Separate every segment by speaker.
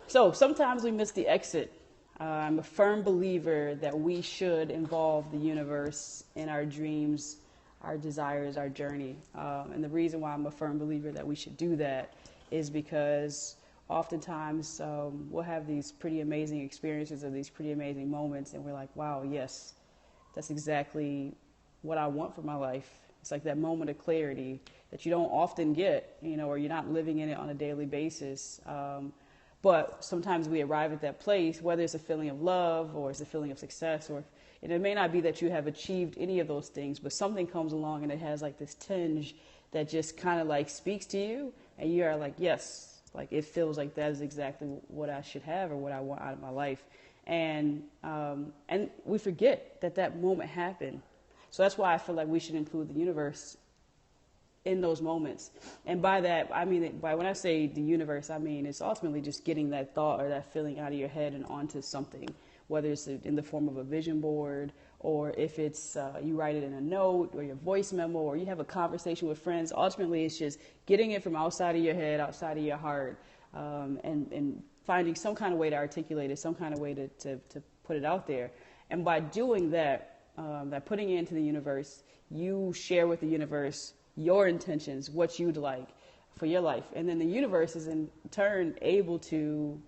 Speaker 1: So sometimes we miss the exit. I'm a firm believer that we should involve the universe in our dreams, our desires, our journey. And the reason why I'm a firm believer that we should do that is because oftentimes we'll have these pretty amazing experiences or these pretty amazing moments, and we're like, wow, yes, that's exactly what I want for my life. It's like that moment of clarity that you don't often get, or you're not living in it on a daily basis. But sometimes we arrive at that place, whether it's a feeling of love or it's a feeling of success, and it may not be that you have achieved any of those things, but something comes along and it has like this tinge that just kind of like speaks to you, and you are like, yes, like it feels like that is exactly what I should have or what I want out of my life. And we forget that that moment happened. So that's why I feel like we should include the universe in those moments. And by that, I mean, when I say the universe, I mean it's ultimately just getting that thought or that feeling out of your head and onto something, whether it's in the form of a vision board, or if it's you write it in a note or your voice memo, or you have a conversation with friends. Ultimately, it's just getting it from outside of your head, outside of your heart, and finding some kind of way to articulate it, some kind of way to put it out there. And by doing that, by putting it into the universe, you share with the universe your intentions, what you'd like for your life. And then the universe is in turn able to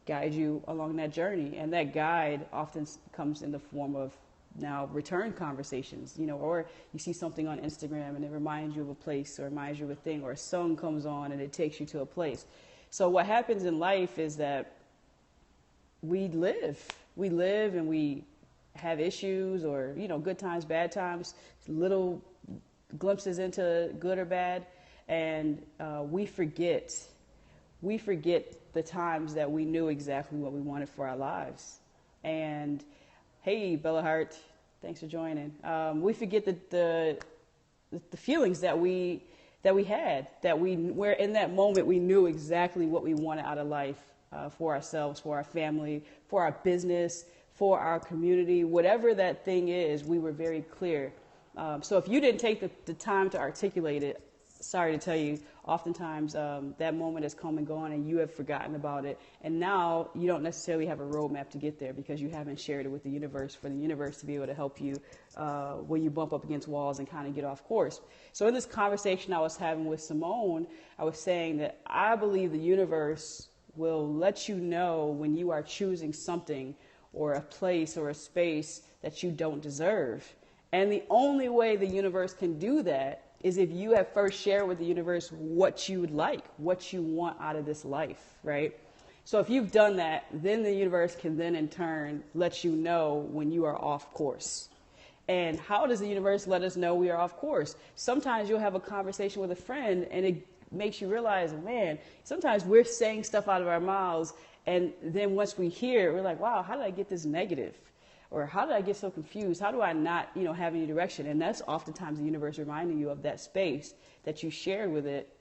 Speaker 1: guide you along that journey. And that guide often comes in the form of now return conversations, or you see something on Instagram and it reminds you of a place or reminds you of a thing, or a song comes on and it takes you to a place. So what happens in life is that we live and we have issues, or, good times, bad times, little glimpses into good or bad. And we forget the times that we knew exactly what we wanted for our lives. And hey, Bella Hart, thanks for joining. We forget the feelings that we had, where in that moment we knew exactly what we wanted out of life, for ourselves, for our family, for our business, for our community, whatever that thing is. We were very clear. So if you didn't take the time to articulate it, sorry to tell you, oftentimes that moment has come and gone and you have forgotten about it. And now you don't necessarily have a roadmap to get there because you haven't shared it with the universe, for the universe to be able to help you when you bump up against walls and kind of get off course. So in this conversation I was having with Simone, I was saying that I believe the universe will let you know when you are choosing something or a place or a space that you don't deserve. And the only way the universe can do that is if you have first shared with the universe what you would like, what you want out of this life, right? So if you've done that, then the universe can then in turn let you know when you are off course. And how does the universe let us know we are off course? Sometimes you'll have a conversation with a friend and it makes you realize, man, sometimes we're saying stuff out of our mouths, and then once we hear it, we're like, wow, how did I get this negative? Or how did I get so confused? How do I not, have any direction? And that's oftentimes the universe reminding you of that space that you shared with it,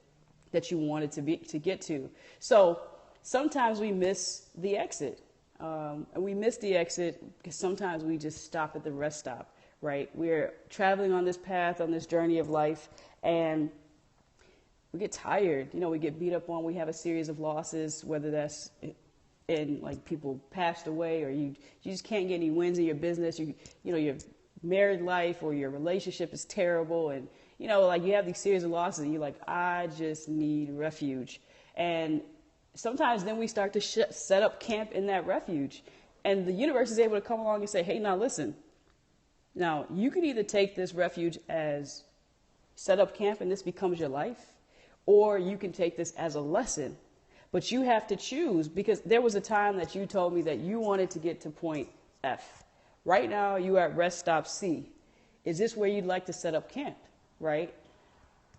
Speaker 1: that you wanted to get to. So sometimes we miss the exit. And we miss the exit because sometimes we just stop at the rest stop, right? We're traveling on this path, on this journey of life, and we get tired. We get beat up on. We have a series of losses, whether that's and like people passed away, or you just can't get any wins in your business, your married life or your relationship is terrible, and like you have these series of losses and you're like, I just need refuge. And sometimes then we start to set up camp in that refuge, and the universe is able to come along and say, hey, now listen, now you can either take this refuge as set up camp and this becomes your life, or you can take this as a lesson. But you have to choose, because there was a time that you told me that you wanted to get to point F. Right now, you are at rest stop C. Is this where you'd like to set up camp, right?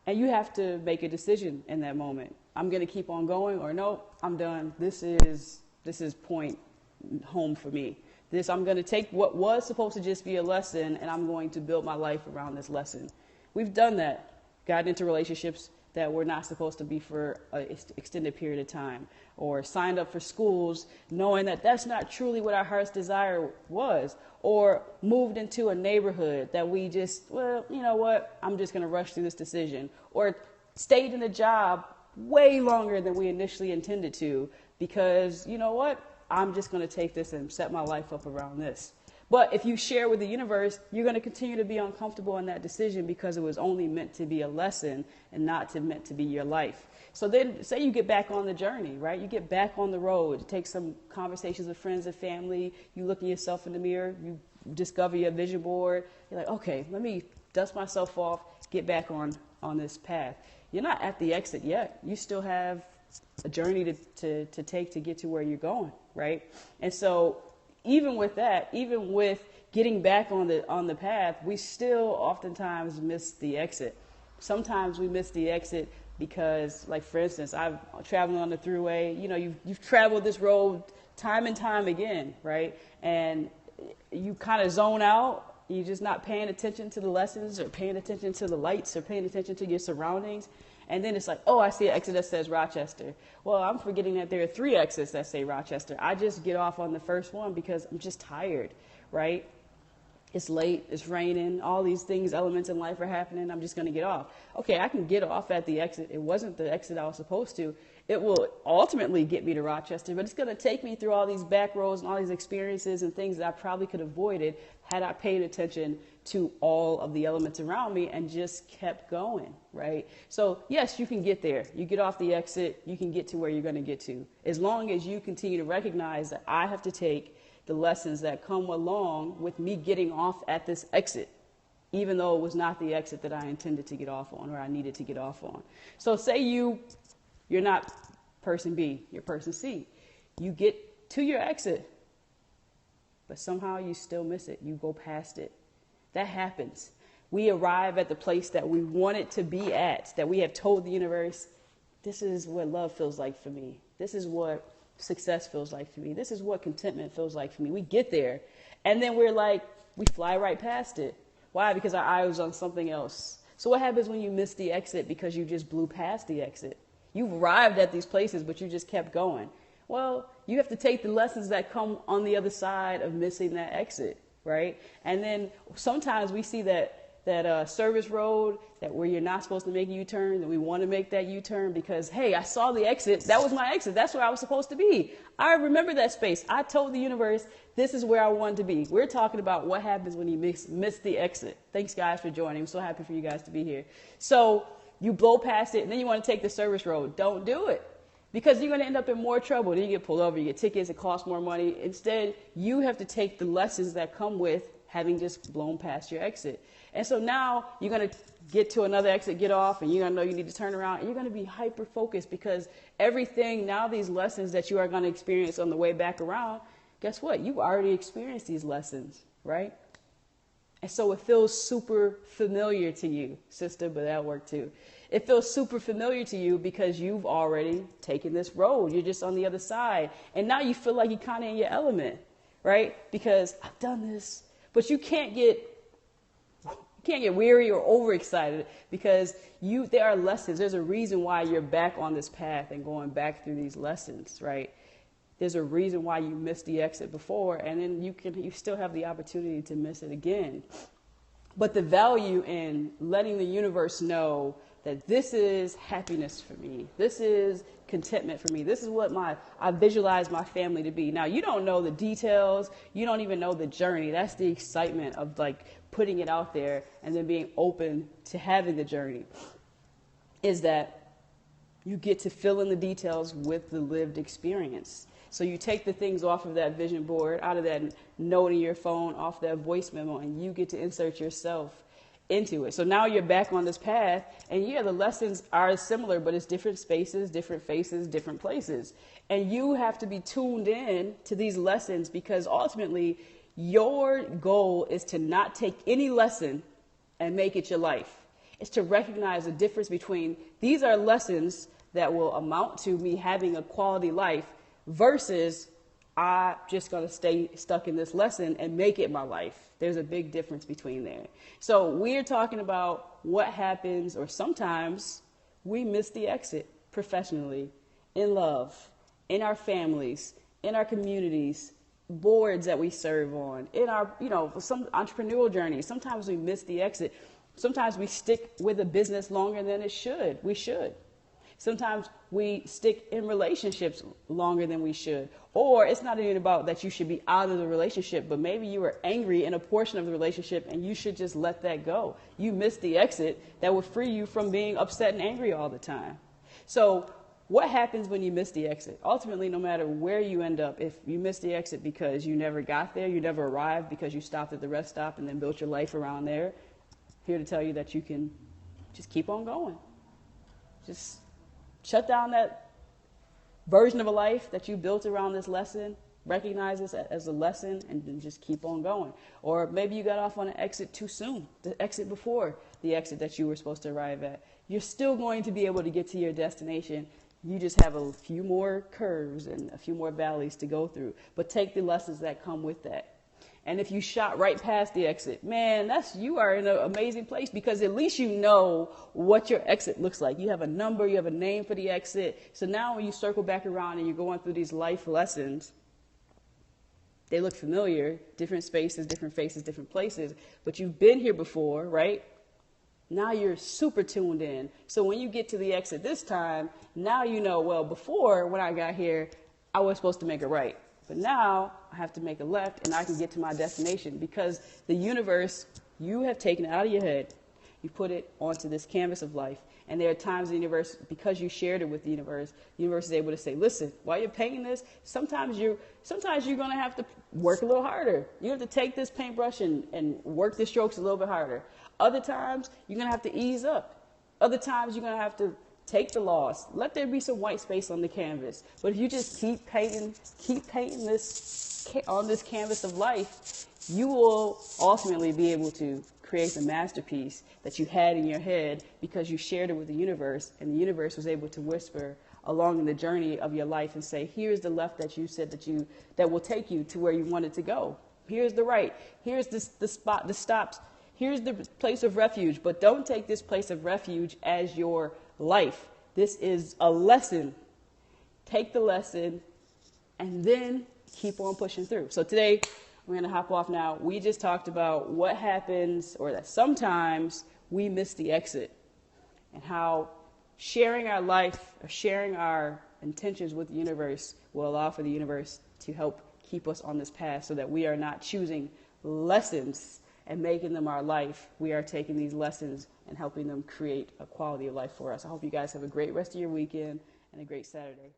Speaker 1: And you have to make a decision in that moment. I'm going to keep on going, or no, I'm done. This is point home for me. I'm going to take what was supposed to just be a lesson, and I'm going to build my life around this lesson. We've done that, gotten into relationships that were not supposed to be for an extended period of time, or signed up for schools knowing that that's not truly what our heart's desire was, or moved into a neighborhood that we just, well, you know what, I'm just going to rush through this decision, or stayed in a job way longer than we initially intended to, because you know what? I'm just going to take this and set my life up around this. But if you share with the universe, you're going to continue to be uncomfortable in that decision because it was only meant to be a lesson and not meant to be your life. So then say you get back on the journey, right? You get back on the road, you take some conversations with friends and family, you look at yourself in the mirror, you discover your vision board. You're like, okay, let me dust myself off, get back on this path. You're not at the exit yet. You still have a journey to take to get to where you're going, right? And so even with that, even with getting back on the path, we still oftentimes miss the exit. Sometimes we miss the exit because, like, for instance, I've traveled on the thruway. You know, you've traveled this road time and time again, right? And you kind of zone out. You're just not paying attention to the lessons or paying attention to the lights or paying attention to your surroundings. And then it's like, oh, I see an exit that says Rochester. Well, I'm forgetting that there are 3 exits that say Rochester. I just get off on the first one because I'm just tired, right? It's late, it's raining, all these things, elements in life are happening. I'm just going to get off. Okay, I can get off at the exit. It wasn't the exit I was supposed to. It will ultimately get me to Rochester, but it's going to take me through all these back roads and all these experiences and things that I probably could have avoided had I paid attention to all of the elements around me and just kept going, right? So yes, you can get there. You get off the exit, you can get to where you're going to get to. As long as you continue to recognize that I have to take the lessons that come along with me getting off at this exit, even though it was not the exit that I intended to get off on or I needed to get off on. So say you're not person B, you're person C. You get to your exit, but somehow you still miss it. You go past it. That happens. We arrive at the place that we wanted to be at, that we have told the universe, this is what love feels like for me. This is what success feels like for me. This is what contentment feels like for me. We get there, and then we're like, we fly right past it. Why? Because our eye was on something else. So what happens when you miss the exit because you just blew past the exit? You've arrived at these places, but you just kept going. Well, you have to take the lessons that come on the other side of missing that exit, right? And then sometimes we see that service road that where you're not supposed to make a U-turn, and we want to make that U-turn because, hey, I saw the exit. That was my exit. That's where I was supposed to be. I remember that space. I told the universe, this is where I wanted to be. We're talking about what happens when you miss the exit. Thanks, guys, for joining. I'm so happy for you guys to be here. So you blow past it, and then you want to take the service road. Don't do it, because you're going to end up in more trouble. Then you get pulled over, you get tickets, it costs more money. Instead, you have to take the lessons that come with having just blown past your exit. And so now you're going to get to another exit, get off, and you're going to know you need to turn around. And you're going to be hyper-focused because everything, now these lessons that you are going to experience on the way back around, guess what? You've already experienced these lessons, right? And so it feels super familiar to you, sister, but that worked too. It feels super familiar to you because you've already taken this road. You're just on the other side. And now you feel like you're kind of in your element, right? Because I've done this. But you can't get weary or overexcited because there are lessons. There's a reason why you're back on this path and going back through these lessons, right? There's a reason why you missed the exit before, and then you still have the opportunity to miss it again. But the value in letting the universe know that this is happiness for me. This is contentment for me. This is what I visualize my family to be. Now, you don't know the details. You don't even know the journey. That's the excitement of like putting it out there and then being open to having the journey, is that you get to fill in the details with the lived experience. So you take the things off of that vision board, out of that note in your phone, off that voice memo, and you get to insert yourself into it. So now you're back on this path, and yeah, the lessons are similar, but it's different spaces, different faces, different places. And you have to be tuned in to these lessons because ultimately your goal is to not take any lesson and make it your life. It's to recognize the difference between these are lessons that will amount to me having a quality life versus I'm just going to stay stuck in this lesson and make it my life. There's a big difference between there. So we're talking about what happens, or sometimes we miss the exit professionally, in love, in our families, in our communities, boards that we serve on, in our, some entrepreneurial journeys. Sometimes we miss the exit. Sometimes we stick with a business longer than we should. Sometimes we stick in relationships longer than we should. Or it's not even about that you should be out of the relationship, but maybe you were angry in a portion of the relationship and you should just let that go. You missed the exit that would free you from being upset and angry all the time. So what happens when you miss the exit? Ultimately, no matter where you end up, if you miss the exit because you never got there, you never arrived because you stopped at the rest stop and then built your life around there, here to tell you that you can just keep on going. Just shut down that version of a life that you built around this lesson, recognize this as a lesson, and then just keep on going. Or maybe you got off on an exit too soon, the exit before the exit that you were supposed to arrive at. You're still going to be able to get to your destination. You just have a few more curves and a few more valleys to go through. But take the lessons that come with that. And if you shot right past the exit, man, you are in an amazing place, because at least you know what your exit looks like. You have a number, you have a name for the exit. So now when you circle back around and you're going through these life lessons, they look familiar, different spaces, different faces, different places, but you've been here before, right? Now you're super tuned in. So when you get to the exit this time, now you know, well, before when I got here, I was supposed to make a right. But now I have to make a left and I can get to my destination, because the universe, you have taken it out of your head. You put it onto this canvas of life. And there are times the universe, because you shared it with the universe is able to say, listen, while you're painting this, sometimes you're going to have to work a little harder. You have to take this paintbrush and work the strokes a little bit harder. Other times, you're going to have to ease up. Other times, you're going to have to take the loss. Let there be some white space on the canvas. But if you just keep painting this on this canvas of life, you will ultimately be able to create the masterpiece that you had in your head, because you shared it with the universe, and the universe was able to whisper along the journey of your life and say, here's the left that you said that will take you to where you wanted to go. Here's the right. Here's the stops. Here's the place of refuge. But don't take this place of refuge as your life. This is a lesson. Take the lesson and then keep on pushing through. So today, we're going to hop off now. We just talked about what happens, or that sometimes we miss the exit, and how sharing our life or sharing our intentions with the universe will allow for the universe to help keep us on this path, so that we are not choosing lessons and making them our life. We are taking these lessons and helping them create a quality of life for us. I hope you guys have a great rest of your weekend and a great Saturday.